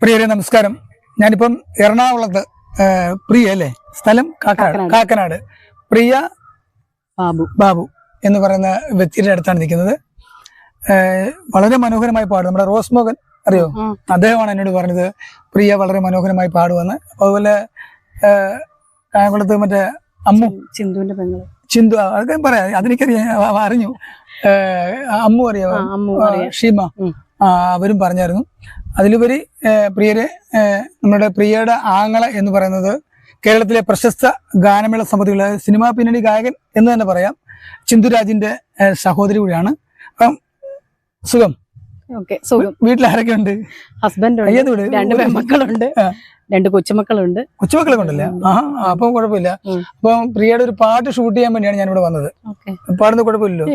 പ്രിയരെ നമസ്കാരം. ഞാനിപ്പം എറണാകുളത്ത് പ്രിയ അല്ലേ, സ്ഥലം കാക്കനാട് പ്രിയ ബാബു എന്ന് പറയുന്ന വ്യക്തിയുടെ അടുത്താണ് നിൽക്കുന്നത്. വളരെ മനോഹരമായി പാടും. നമ്മുടെ റോസ് മോഹൻ അറിയോ, അദ്ദേഹമാണ് എന്നോട് പറഞ്ഞത് പ്രിയ വളരെ മനോഹരമായി പാടുമെന്ന്. അതുപോലെ കായംകുളത്ത് മറ്റേ അമ്മു, ചിന്തു, അതൊക്കെ പറയാം, അതെനിക്കറിയാം, അറിഞ്ഞു. അമ്മു അറിയാം, ഷീമ, അവരും പറഞ്ഞായിരുന്നു. അതിലുപരി പ്രിയരെ, നമ്മുടെ പ്രിയയുടെ ആങ്ങള എന്ന് പറയുന്നത് കേരളത്തിലെ പ്രശസ്ത ഗാനമേള സമിതികളെ സിനിമാ പിന്നണി ഗായകൻ എന്ന് തന്നെ പറയാം, ചിന്തുരാജിന്റെ സഹോദരി കൂടിയാണ്. അപ്പം സുഖം? വീട്ടിൽ ആരൊക്കെ ഉണ്ട്? ഹസ്ബൻഡ്, 2 പെൺമക്കളുണ്ട്, 2 കൊച്ചുമക്കളുണ്ട്. കൊച്ചുമക്കളൊക്കെ ഉണ്ടല്ലേ? അപ്പം കുഴപ്പമില്ല. അപ്പം പ്രിയയുടെ ഒരു പാട്ട് ഷൂട്ട് ചെയ്യാൻ വേണ്ടിയാണ് ഞാനിവിടെ വന്നത്. പാടുന്നത് കുഴപ്പമില്ലല്ലോ?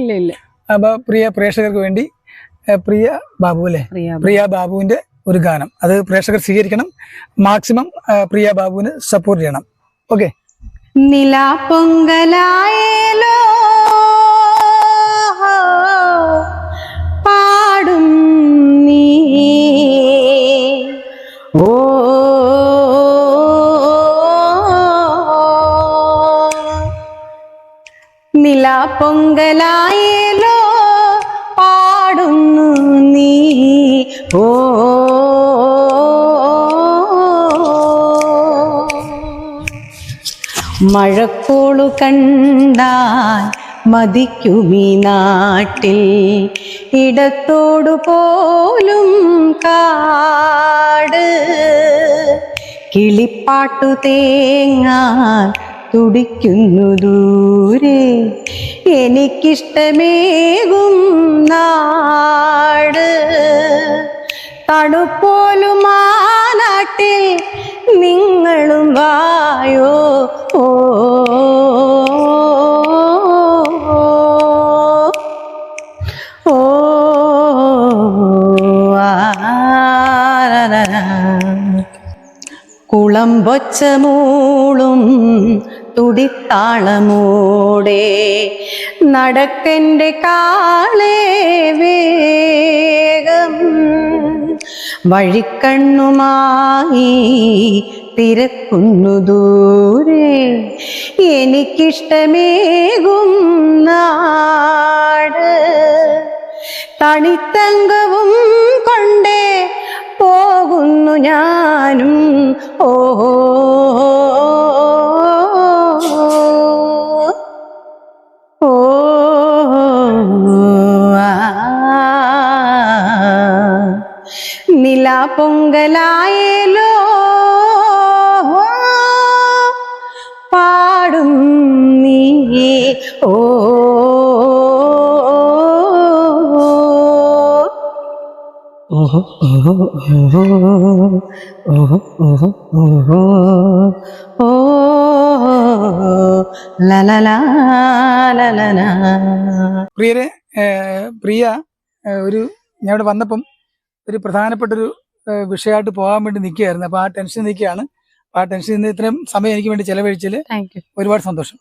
അപ്പൊ പ്രിയ പ്രേക്ഷകർക്ക് വേണ്ടി പ്രിയ ബാബു അല്ലേ, പ്രിയ ബാബുവിന്റെ ഒരു ഗാനം, അത് പ്രേക്ഷകർ സ്വീകരിക്കണം. മാക്സിമം പ്രിയ ബാബുവിന് സപ്പോർട്ട് ചെയ്യണം. ഓക്കെ. നിലാപ്പൊങ്കലായേലോ പാടും നീ, ഓ നിലാപ്പൊങ്കലായേലോ പാടുന്നു നീ, ഓ മഴക്കോളു കണ്ടാൽ മതിക്കുമീ നാട്ടിൽ, ഇടത്തോടു പോലും കാട്, കിളിപ്പാട്ടു തേങ്ങാൻ തുടിക്കുന്നു ദൂരെ, എനിക്കിഷ്ടമേകും നാട്, തണുപ്പോലും ആ നാട്ടിൽ നിങ്ങളും വായോ, ഓ കുളമ്പൊച്ച മൂളും തുടിത്താളമൂടെ നടക്കൻ്റെ കാളേ വേഗം, വഴിക്കണ്ണുമായി തിരക്കുന്നു ദൂരെ, എനിക്കിഷ്ടമേകും നാട്, തണിത്തങ്കവും കൊണ്ടേ പോകുന്നു ഞാനും, ഓ ഓ നിലാപ്പൊങ്കലായേലോ പാടും നീ, ഓ ഓഹോ ഓഹോ ഓഹോ ഓഹോ ഓഹോ ഓ ലലലാ ലലലാ. പ്രിയരെ, പ്രിയ ഒരു ഞാൻ ഇവിടെ വന്നപ്പം ഒരു പ്രധാനപ്പെട്ടൊരു വിഷയമായിട്ട് പോകാൻ വേണ്ടി നിൽക്കുകയായിരുന്നു. അപ്പൊ ആ ടെൻഷൻ നിൽക്കുകയാണ്. ആ ടെൻഷൻ ഇന്ന് ഇത്രയും സമയം എനിക്ക് വേണ്ടി ചെലവഴിച്ചതിൽ ഒരുപാട് സന്തോഷം.